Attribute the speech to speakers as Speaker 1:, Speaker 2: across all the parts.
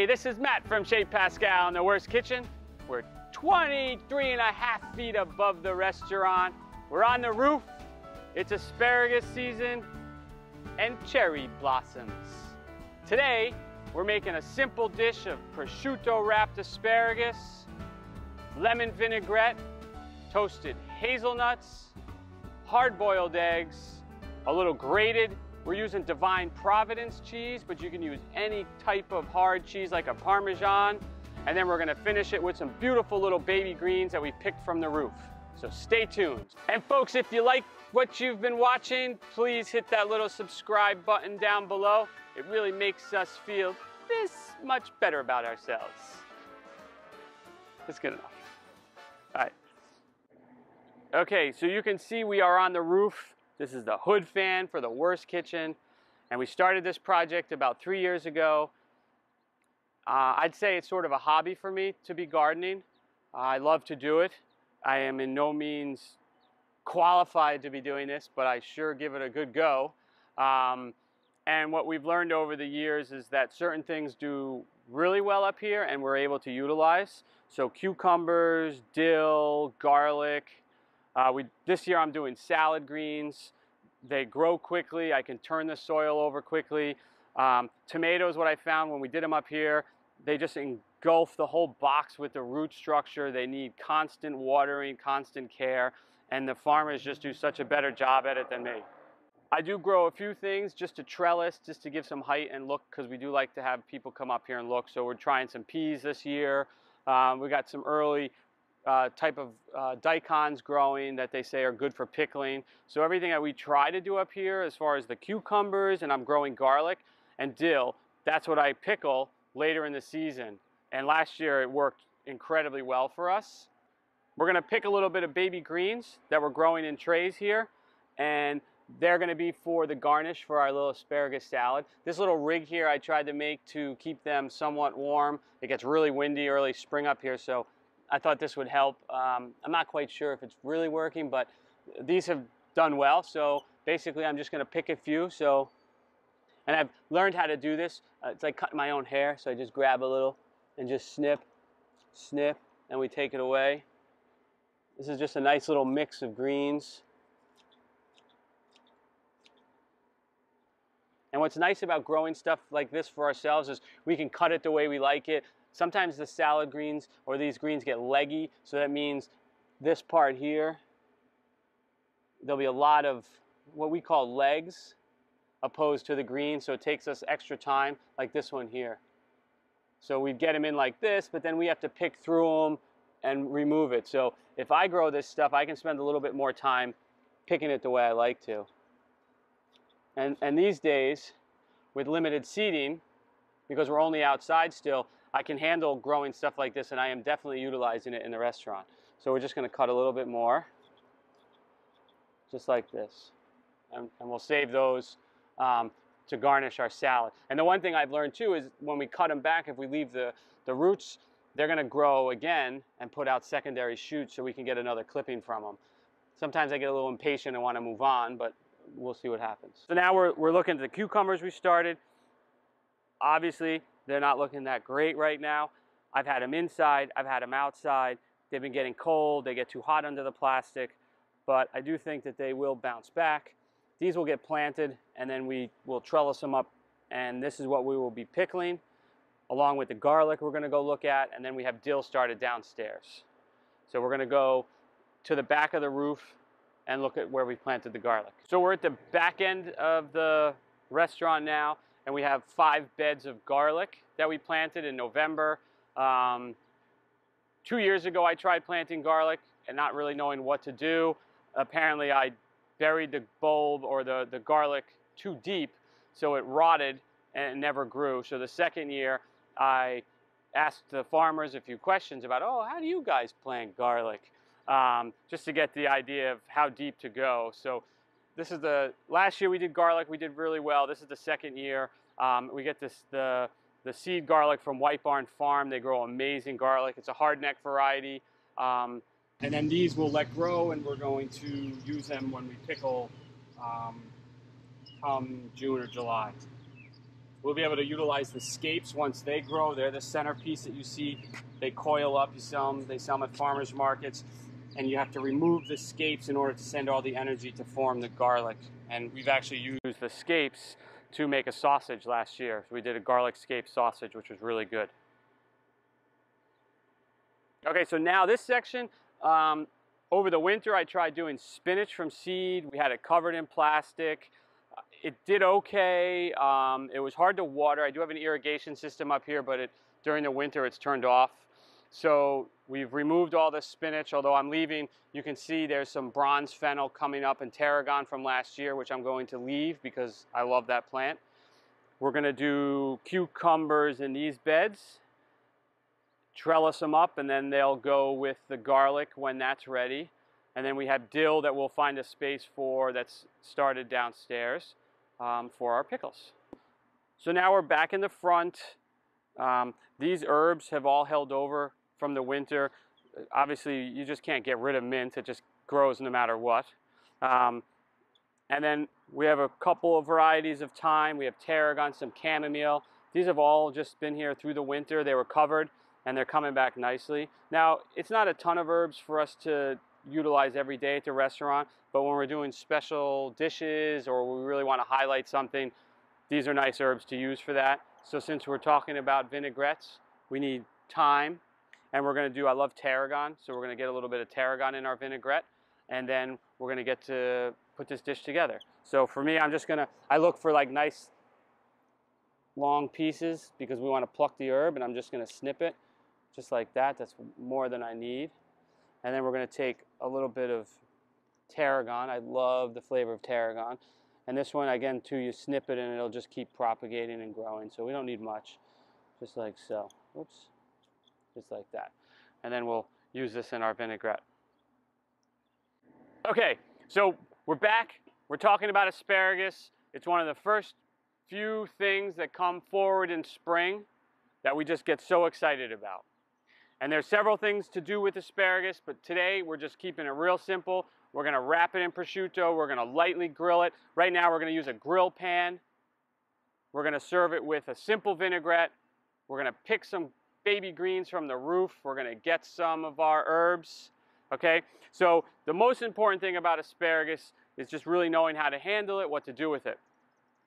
Speaker 1: this is Matt from Chez Pascal in the Wurst kitchen. We're 23.5 feet above the restaurant. We're on the roof. It's asparagus season and cherry blossoms. Today, we're making a simple dish of prosciutto wrapped asparagus, lemon vinaigrette, toasted hazelnuts, hard-boiled eggs, a little grated. We're using divine Providence cheese, but you can use any type of hard cheese like a Parmesan. And then we're gonna finish it with some beautiful little baby greens that we picked from the roof. So stay tuned. And folks, if you like what you've been watching, please hit that little subscribe button down below. It really makes us feel this much better about ourselves. That's good enough. All right. Okay, so you can see we are on the roof. This is the hood fan for the Wurst kitchen. And we started this project about 3 years ago. I'd say it's sort of a hobby for me to be gardening. I love to do it. I am in no means qualified to be doing this, but I sure give it a good go. And what we've learned over the years is that certain things do really well up here and we're able to utilize. So cucumbers, dill, garlic. This year I'm doing salad greens. They grow quickly. I can turn the soil over quickly. Tomatoes, what I found when we did them up here, they just engulf the whole box with the root structure. They need constant watering, constant care, and the farmers just do such a better job at it than me. I do grow a few things just to trellis, just to give some height and look, because we do like to have people come up here and look. So we're trying some peas this year. We got some early type of daikons growing that they say are good for pickling. So everything that we try to do up here as far as the cucumbers, and I'm growing garlic and dill, that's what I pickle later in the season. And last year it worked incredibly well for us. We're gonna pick a little bit of baby greens that we're growing in trays here, and they're gonna be for the garnish for our little asparagus salad. This little rig here I tried to make to keep them somewhat warm. It gets really windy early spring up here, so I thought this would help. I'm not quite sure if it's really working, but these have done well. So basically I'm just gonna pick a few. And I've learned how to do this. It's like cutting my own hair. So I just grab a little and just snip, snip, and we take it away. This is just a nice little mix of greens. And what's nice about growing stuff like this for ourselves is we can cut it the way we like it. Sometimes the salad greens or these greens get leggy, so that means this part here, there'll be a lot of what we call legs opposed to the green, so it takes us extra time, like this one here. So we get them in like this, but then we have to pick through them and remove it. So if I grow this stuff, I can spend a little bit more time picking it the way I like to. And these days, with limited seating, because we're only outside still, I can handle growing stuff like this, and I am definitely utilizing it in the restaurant. So we're just going to cut a little bit more, just like this. And we'll save those to garnish our salad. And the one thing I've learned too is when we cut them back, if we leave the roots, they're going to grow again and put out secondary shoots so we can get another clipping from them. Sometimes I get a little impatient and want to move on, but we'll see what happens. So now we're looking at the cucumbers we started. Obviously, they're not looking that great right now. I've had them inside, I've had them outside. They've been getting cold, they get too hot under the plastic, but I do think that they will bounce back. These will get planted, and then we will trellis them up, and this is what we will be pickling, along with the garlic we're gonna go look at, and then we have dill started downstairs. So we're gonna go to the back of the roof and look at where we planted the garlic. So we're at the back end of the restaurant now, and we have 5 beds of garlic that we planted in November. 2 years ago, I tried planting garlic and not really knowing what to do. Apparently, I buried the bulb or the garlic too deep, so it rotted and it never grew. So the second year, I asked the farmers a few questions about, oh, how do you guys plant garlic? Just to get the idea of how deep to go. So this is last year we did garlic, we did really well. This is the second year. We get the seed garlic from White Barn Farm. They grow amazing garlic. It's a hardneck variety. And then these will let grow, and we're going to use them when we pickle come June or July. we'll be able to utilize the scapes once they grow. They're the centerpiece that you see. They coil up, you sell them, they sell them at farmers markets, and you have to remove the scapes in order to send all the energy to form the garlic. And we've actually used the scapes to make a sausage last year. So we did a garlic scape sausage, which was really good. Okay, so now this section, over the winter I tried doing spinach from seed. We had it covered in plastic. It did okay. It was hard to water. I do have an irrigation system up here, but during the winter it's turned off. So we've removed all the spinach, although I'm leaving. You can see there's some bronze fennel coming up and tarragon from last year, which I'm going to leave because I love that plant. We're going to do cucumbers in these beds, trellis them up, and then they'll go with the garlic when that's ready. And then we have dill that we'll find a space for that's started downstairs for our pickles. So now we're back in the front. These herbs have all held over from the winter. Obviously, you just can't get rid of mint. It just grows no matter what. And then we have a couple of varieties of thyme. We have tarragon, some chamomile. These have all just been here through the winter. They were covered, and they're coming back nicely. Now, it's not a ton of herbs for us to utilize every day at the restaurant, but when we're doing special dishes or we really want to highlight something, these are nice herbs to use for that. So since we're talking about vinaigrettes, we need thyme, and we're going to do, I love tarragon, so we're going to get a little bit of tarragon in our vinaigrette, and then we're going to get to put this dish together. So for me, I look for like nice long pieces because we want to pluck the herb, and I'm just going to snip it just like that. That's more than I need. And then we're going to take a little bit of tarragon. I love the flavor of tarragon. And this one, again, too, you snip it and it'll just keep propagating and growing. So we don't need much, just like so. Oops, just like that. And then we'll use this in our vinaigrette. Okay, so we're back. We're talking about asparagus. It's one of the first few things that come forward in spring that we just get so excited about. And there's several things to do with asparagus, but today we're just keeping it real simple. We're going to wrap it in prosciutto. We're going to lightly grill it. Right now we're going to use a grill pan. We're going to serve it with a simple vinaigrette. We're going to pick some baby greens from the roof. We're going to get some of our herbs. Okay, so the most important thing about asparagus is just really knowing how to handle it, what to do with it.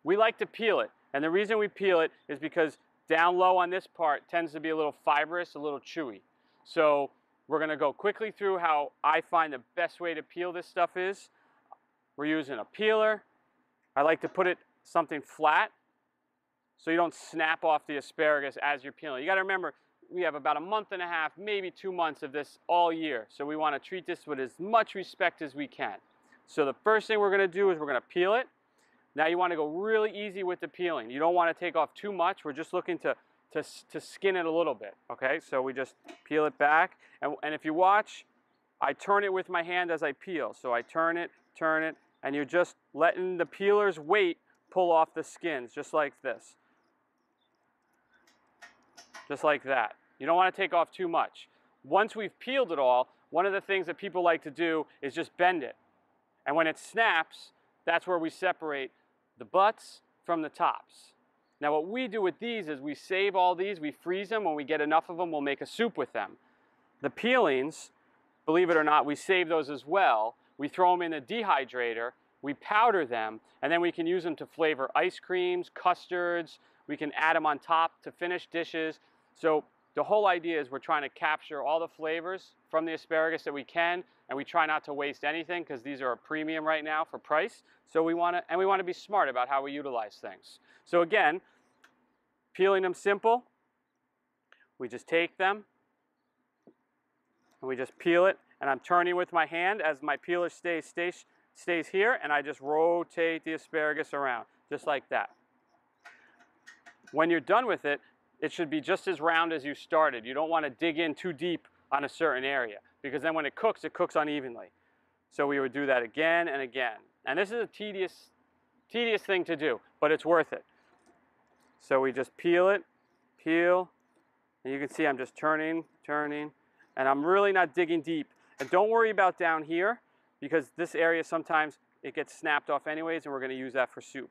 Speaker 1: We like to peel it, and the reason we peel it is because down low on this part tends to be a little fibrous, a little chewy. So we're going to go quickly through how I find the best way to peel this stuff is. We're using a peeler. I like to put it something flat so you don't snap off the asparagus as you're peeling. You got to remember, we have about a month and a half, maybe 2 months of this all year. So we want to treat this with as much respect as we can. So the first thing we're going to do is we're going to peel it. Now you want to go really easy with the peeling. You don't want to take off too much. We're just looking to skin it a little bit, okay? So we just peel it back. And if you watch, I turn it with my hand as I peel. So I turn it, and you're just letting the peeler's weight pull off the skins, just like this. Just like that. You don't want to take off too much. Once we've peeled it all, one of the things that people like to do is just bend it. And when it snaps, that's where we separate the butts from the tops. Now what we do with these is we save all these, we freeze them. When we get enough of them, we'll make a soup with them. The peelings, believe it or not, we save those as well. We throw them in a dehydrator, we powder them, and then we can use them to flavor ice creams, custards. We can add them on top to finish dishes. So the whole idea is we're trying to capture all the flavors from the asparagus that we can, and we try not to waste anything because these are a premium right now for price. So we want to be smart about how we utilize things. So again, peeling them simple. We just take them and we just peel it, and I'm turning with my hand as my peeler stays here, and I just rotate the asparagus around just like that. When you're done with it, it should be just as round as you started. You don't want to dig in too deep on a certain area because then when it cooks unevenly. So we would do that again and again. And this is a tedious thing to do, but it's worth it. So we just peel it, peel, and you can see I'm just turning, and I'm really not digging deep. And don't worry about down here because this area sometimes it gets snapped off anyways, and we're going to use that for soup.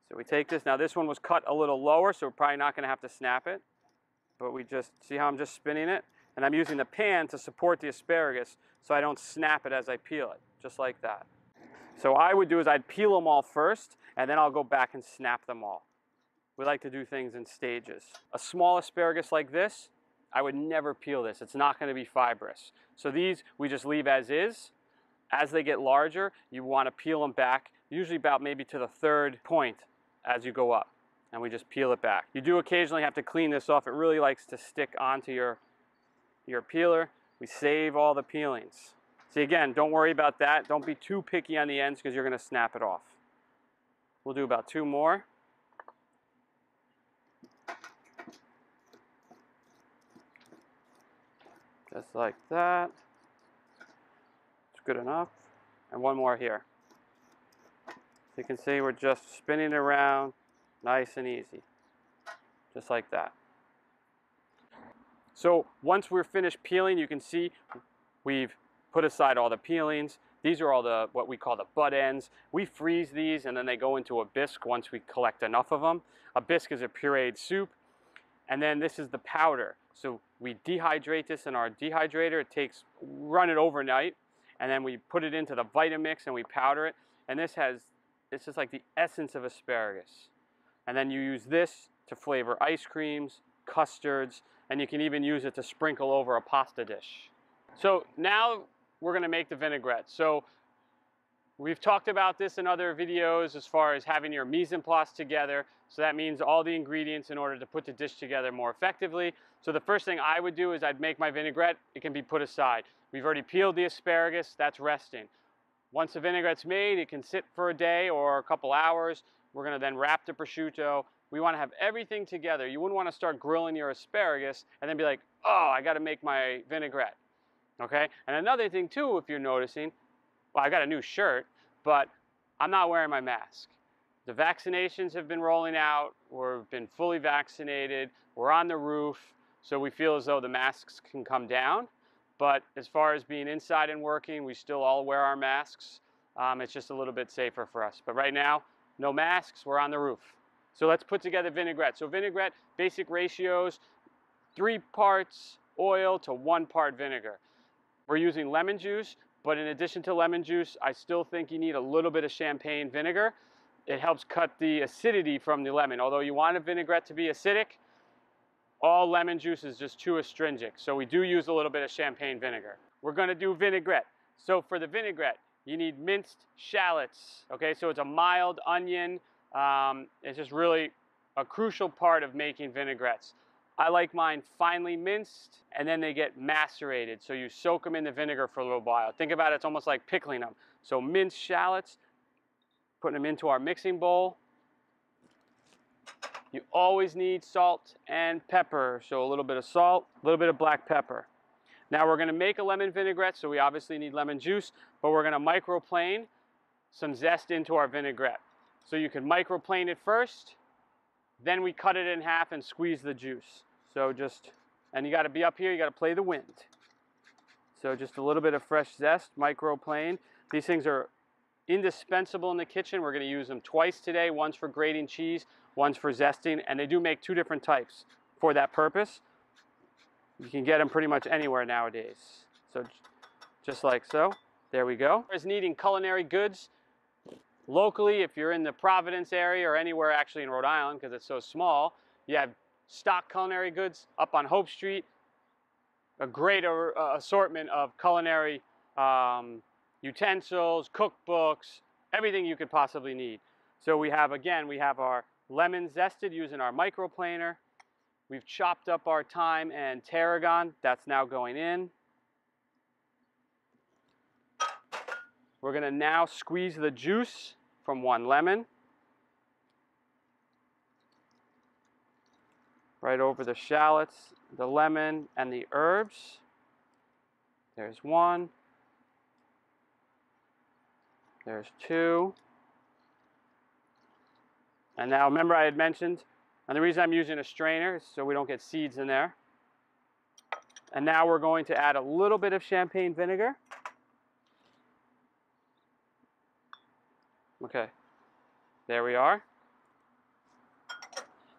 Speaker 1: So we take this. Now this one was cut a little lower, so we're probably not going to have to snap it. But we just, see how I'm just spinning it? And I'm using the pan to support the asparagus so I don't snap it as I peel it, just like that. So what I would do is I'd peel them all first, and then I'll go back and snap them all. We like to do things in stages. A small asparagus like this, I would never peel this. It's not going to be fibrous. So these we just leave as is. As they get larger, you want to peel them back, usually about maybe to the third point as you go up. And we just peel it back. You do occasionally have to clean this off. It really likes to stick onto your peeler. We save all the peelings. See, again, don't worry about that. Don't be too picky on the ends because you're going to snap it off. We'll do about 2 more. Just like that. It's good enough. And 1 more here. So you can see we're just spinning it around nice and easy. Just like that. So once we're finished peeling, you can see we've put aside all the peelings. These are all the what we call the butt ends. We freeze these and then they go into a bisque once we collect enough of them. A bisque is a pureed soup. And then this is the powder. So we dehydrate this in our dehydrator. Run it overnight, and then we put it into the Vitamix and we powder it. And this is like the essence of asparagus. And then you use this to flavor ice creams, custards, and you can even use it to sprinkle over a pasta dish. So now we're going to make the vinaigrette. So we've talked about this in other videos as far as having your mise en place together. So that means all the ingredients in order to put the dish together more effectively. So the first thing I would do is I'd make my vinaigrette. It can be put aside. We've already peeled the asparagus. That's resting. Once the vinaigrette's made, it can sit for a day or a couple hours. We're going to then wrap the prosciutto. We want to have everything together. You wouldn't want to start grilling your asparagus and then be like, oh, I got to make my vinaigrette. Okay? And another thing too, if you're noticing, well, I got a new shirt, but I'm not wearing my mask. The vaccinations have been rolling out. We've been fully vaccinated. We're on the roof, so we feel as though the masks can come down. But as far as being inside and working, we still all wear our masks. It's just a little bit safer for us. But right now, no masks, we're on the roof. So let's put together vinaigrette. So vinaigrette, basic ratios, 3 parts oil to 1 part vinegar. We're using lemon juice, but in addition to lemon juice, I still think you need a little bit of champagne vinegar. It helps cut the acidity from the lemon. Although you want a vinaigrette to be acidic, all lemon juice is just too astringent. So we do use a little bit of champagne vinegar. We're going to do vinaigrette. So for the vinaigrette, you need minced shallots. Okay, so it's a mild onion. It's just really a crucial part of making vinaigrettes. I like mine finely minced, and then they get macerated. So you soak them in the vinegar for a little while. Think about it, it's almost like pickling them. So minced shallots, putting them into our mixing bowl. You always need salt and pepper. So a little bit of salt, a little bit of black pepper. Now we're going to make a lemon vinaigrette, so we obviously need lemon juice, but we're going to microplane some zest into our vinaigrette. So you can microplane it first, then we cut it in half and squeeze the juice. So and you got to be up here, you got to play the wind. So just a little bit of fresh zest, microplane. These things are indispensable in the kitchen. We're going to use them twice today. One's for grating cheese, one's for zesting, and they do make 2 different types for that purpose. You can get them pretty much anywhere nowadays. So just like so. There we go. As needing culinary goods, locally, if you're in the Providence area or anywhere actually in Rhode Island, because it's so small, you have stock culinary goods up on Hope Street. A great assortment of culinary utensils, cookbooks, everything you could possibly need. So we have, again, we have our lemon zested using our microplaner. We've chopped up our thyme and tarragon. That's now going in. We're going to now squeeze the juice from 1 lemon right over the shallots, the lemon, and the herbs. There's 1. There's 2. And now remember I had mentioned, and the reason I'm using a strainer is so we don't get seeds in there. And now we're going to add a little bit of champagne vinegar. Okay, there we are.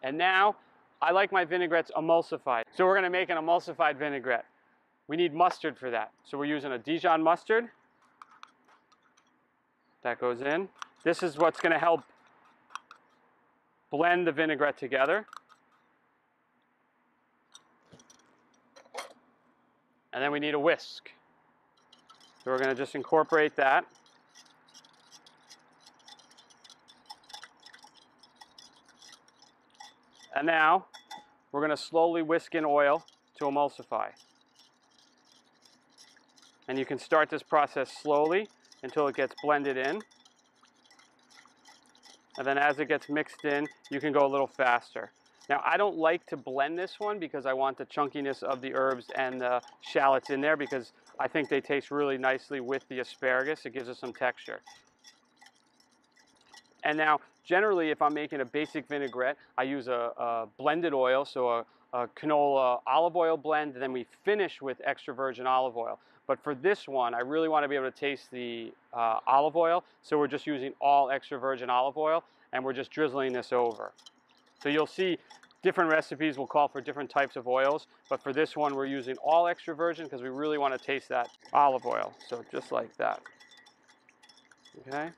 Speaker 1: And now, I like my vinaigrettes emulsified. So we're gonna make an emulsified vinaigrette. We need mustard for that. So we're using a Dijon mustard. That goes in. This is what's gonna help blend the vinaigrette together. And then we need a whisk. So we're gonna just incorporate that. And now, we're going to slowly whisk in oil to emulsify. And you can start this process slowly until it gets blended in. And then as it gets mixed in, you can go a little faster. Now, I don't like to blend this one because I want the chunkiness of the herbs and the shallots in there because I think they taste really nicely with the asparagus. It gives us some texture. And now, generally, if I'm making a basic vinaigrette, I use a blended oil, so a canola olive oil blend, and then we finish with extra virgin olive oil. But for this one, I really want to be able to taste the olive oil, so we're just using all extra virgin olive oil, and we're just drizzling this over. So you'll see different recipes will call for different types of oils, but for this one, we're using all extra virgin because we really want to taste that olive oil. So just like that. Okay.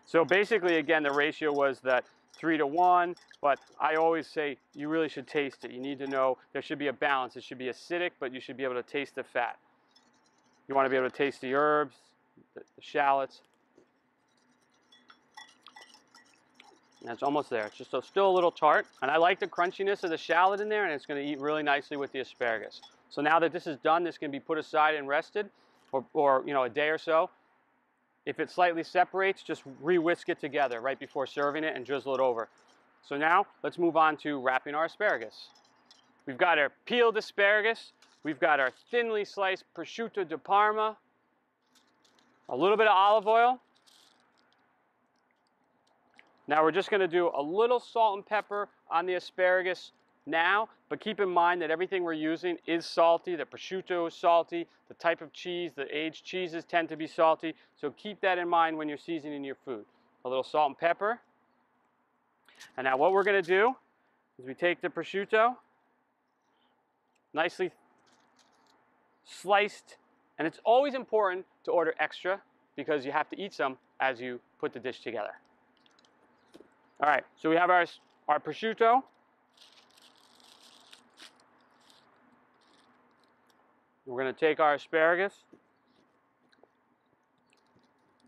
Speaker 1: So basically, again, the ratio was that 3 to 1, but I always say you really should taste it. You need to know there should be a balance. It should be acidic, but you should be able to taste the fat. You want to be able to taste the herbs, the shallots. And it's almost there. It's just still a little tart. And I like the crunchiness of the shallot in there, and it's going to eat really nicely with the asparagus. So now that this is done, this can be put aside and rested, or you know, a day or so. If it slightly separates, just re-whisk it together right before serving it and drizzle it over. So now, let's move on to wrapping our asparagus. We've got our peeled asparagus. We've got our thinly sliced prosciutto di Parma. A little bit of olive oil. Now we're just going to do a little salt and pepper on the asparagus now, but keep in mind that everything we're using is salty. The prosciutto is salty. The type of cheese, the aged cheeses tend to be salty. So keep that in mind when you're seasoning your food. A little salt and pepper. And now what we're going to do is we take the prosciutto, nicely sliced, and it's always important to order extra because you have to eat some as you put the dish together. All right, so we have our prosciutto. We're going to take our asparagus,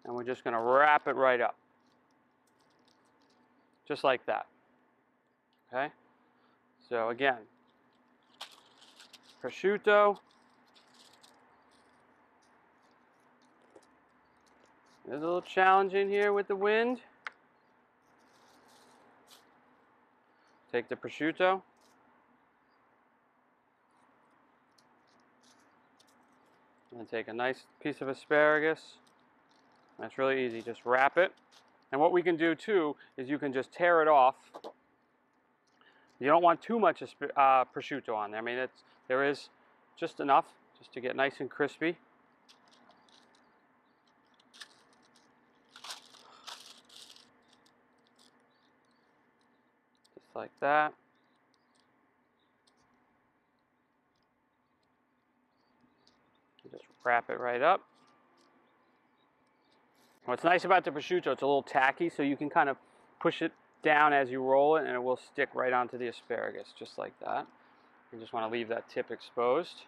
Speaker 1: and we're just going to wrap it right up. Just like that. Okay? So again, prosciutto. It's a little challenging here with the wind. Take the prosciutto. And take a nice piece of asparagus. That's really easy. Just wrap it. And what we can do too is you can just tear it off. You don't want too much prosciutto on there. I mean, there is just enough just to get nice and crispy. Just like that. Just wrap it right up. What's nice about the prosciutto, it's a little tacky, so you can kind of push it down as you roll it, and it will stick right onto the asparagus, just like that. You just want to leave that tip exposed.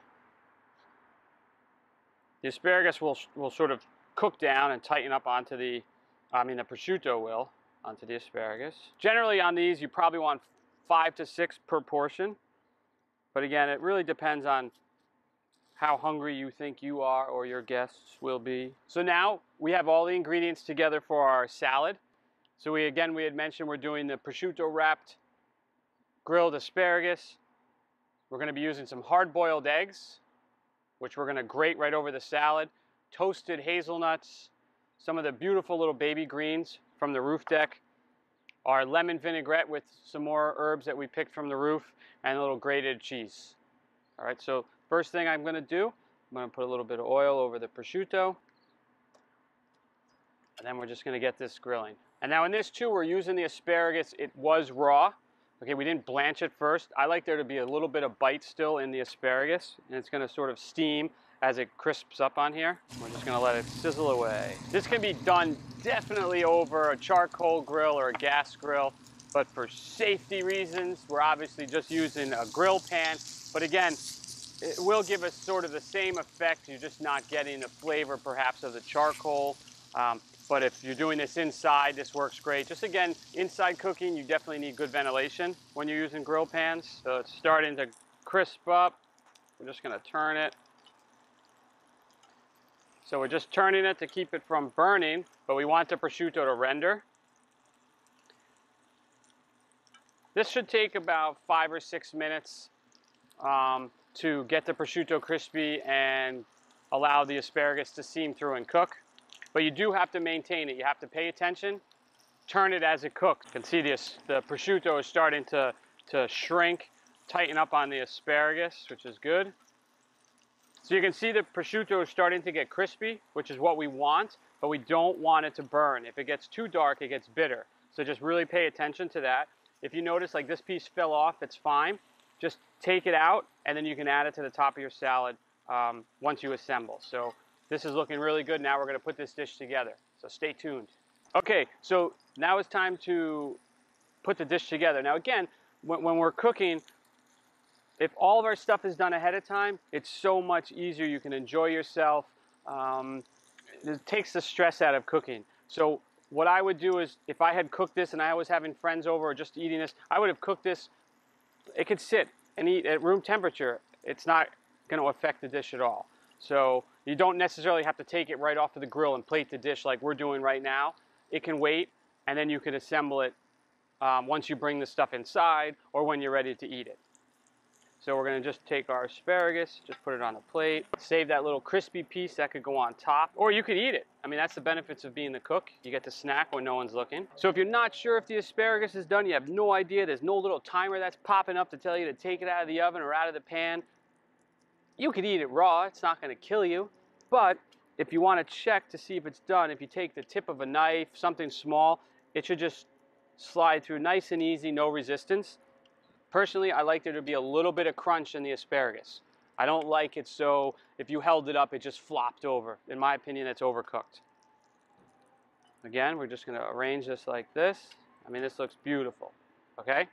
Speaker 1: The asparagus will sort of cook down and tighten up onto the prosciutto will, onto the asparagus. Generally on these, you probably want 5 to 6 per portion. But again, it really depends on how hungry you think you are or your guests will be. So now we have all the ingredients together for our salad. So we had mentioned we're doing the prosciutto wrapped grilled asparagus. We're going to be using some hard-boiled eggs, which we're going to grate right over the salad, toasted hazelnuts, some of the beautiful little baby greens from the roof deck, our lemon vinaigrette with some more herbs that we picked from the roof, and a little grated cheese. All right, so first thing I'm going to do, I'm going to put a little bit of oil over the prosciutto, and then we're just going to get this grilling. And now in this too, we're using the asparagus. It was raw. Okay, we didn't blanch it first. I like there to be a little bit of bite still in the asparagus, and it's gonna sort of steam as it crisps up on here. We're just gonna let it sizzle away. This can be done definitely over a charcoal grill or a gas grill, but for safety reasons, we're obviously just using a grill pan. But again, it will give us sort of the same effect. You're just not getting the flavor perhaps of the charcoal. But if you're doing this inside, this works great. Just again, inside cooking, you definitely need good ventilation when you're using grill pans. So it's starting to crisp up. We're just gonna turn it. So we're just turning it to keep it from burning, but we want the prosciutto to render. This should take about 5 or 6 minutes to get the prosciutto crispy and allow the asparagus to seam through and cook. But you do have to maintain it. You have to pay attention, turn it as it cooks. You can see this, the prosciutto is starting to shrink, tighten up on the asparagus, which is good. So you can see the prosciutto is starting to get crispy, which is what we want, but we don't want it to burn. If it gets too dark, it gets bitter. So just really pay attention to that. If you notice like this piece fell off, it's fine. Just take it out and then you can add it to the top of your salad once you assemble. So this is looking really good. Now we're gonna put this dish together. So stay tuned. Okay, so now it's time to put the dish together. Now again, when we're cooking, if all of our stuff is done ahead of time, it's so much easier. You can enjoy yourself. It takes the stress out of cooking. So what I would do is, if I had cooked this and I was having friends over or just eating this, I would have cooked this. It could sit and eat at room temperature. It's not going to affect the dish at all. So you don't necessarily have to take it right off of the grill and plate the dish like we're doing right now. It can wait, and then you can assemble it once you bring the stuff inside or when you're ready to eat it. So we're going to just take our asparagus, just put it on a plate, save that little crispy piece that could go on top, or you could eat it. I mean, that's the benefits of being the cook. You get to snack when no one's looking. So if you're not sure if the asparagus is done, you have no idea, there's no little timer that's popping up to tell you to take it out of the oven or out of the pan, you could eat it raw. It's not going to kill you. But if you want to check to see if it's done, if you take the tip of a knife, something small, it should just slide through nice and easy, no resistance. Personally, I like there to be a little bit of crunch in the asparagus. I don't like it so if you held it up, it just flopped over. In my opinion, it's overcooked. Again, we're just going to arrange this like this. I mean, this looks beautiful, okay?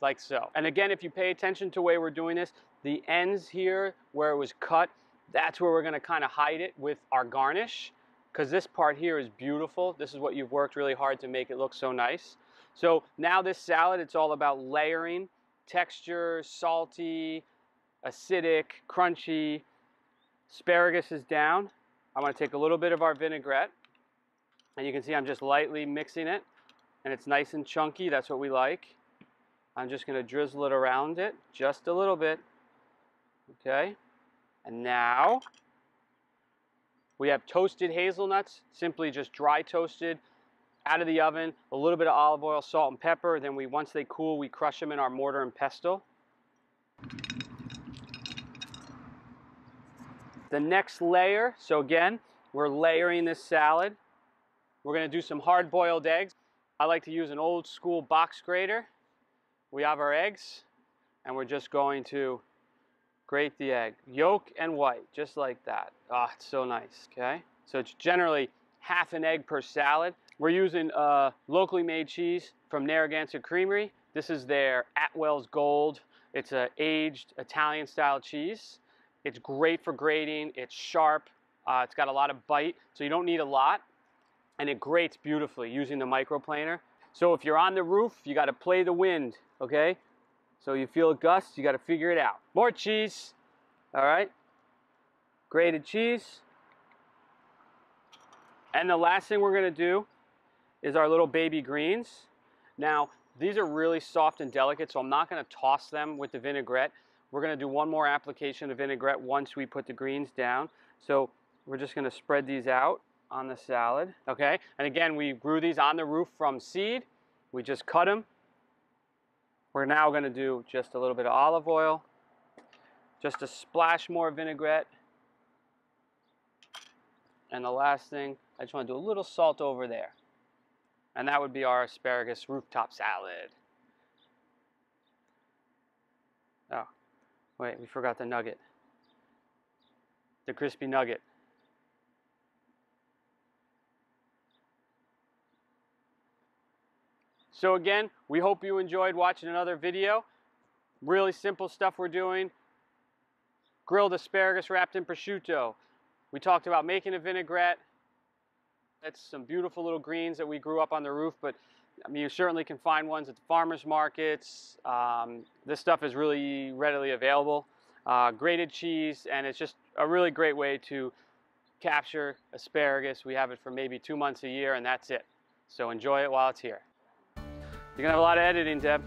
Speaker 1: Like so. And again, if you pay attention to the way we're doing this, the ends here where it was cut, that's where we're going to kind of hide it with our garnish, because this part here is beautiful. This is what you've worked really hard to make it look so nice. So now this salad, it's all about layering. Texture, salty, acidic, crunchy. Asparagus is down. I want to take a little bit of our vinaigrette, and you can see I'm just lightly mixing it, and it's nice and chunky. That's what we like. I'm just going to drizzle it around it just a little bit. Okay, and now we have toasted hazelnuts, simply just dry toasted, out of the oven, a little bit of olive oil, salt, and pepper. Then once they cool, we crush them in our mortar and pestle. The next layer, so again, we're layering this salad. We're going to do some hard-boiled eggs. I like to use an old school box grater. We have our eggs, and we're just going to grate the egg. Yolk and white, just like that. Ah, it's so nice, okay? So it's generally half an egg per salad. We're using locally made cheese from Narragansett Creamery. This is their Atwell's Gold. It's an aged Italian-style cheese. It's great for grating. It's sharp. It's got a lot of bite, so you don't need a lot. And it grates beautifully using the microplaner. So if you're on the roof, you got to play the wind, okay? So you feel a gust, you got to figure it out. More cheese, all right? Grated cheese. And the last thing we're going to do is our little baby greens. Now, these are really soft and delicate, so I'm not going to toss them with the vinaigrette. We're going to do one more application of vinaigrette once we put the greens down. So we're just going to spread these out on the salad, okay? And again, we grew these on the roof from seed. We just cut them. We're now going to do just a little bit of olive oil, just a splash more vinaigrette. And the last thing, I just want to do a little salt over there. And that would be our asparagus rooftop salad. Oh, wait, we forgot the nugget. The crispy nugget. So again, we hope you enjoyed watching another video. Really simple stuff we're doing. Grilled asparagus wrapped in prosciutto. We talked about making a vinaigrette. That's some beautiful little greens that we grew up on the roof, but I mean, you certainly can find ones at the farmers markets. This stuff is really readily available. Grated cheese, and it's just a really great way to capture asparagus. We have it for maybe 2 months a year, and that's it. So enjoy it while it's here. You're gonna have a lot of editing, Deb.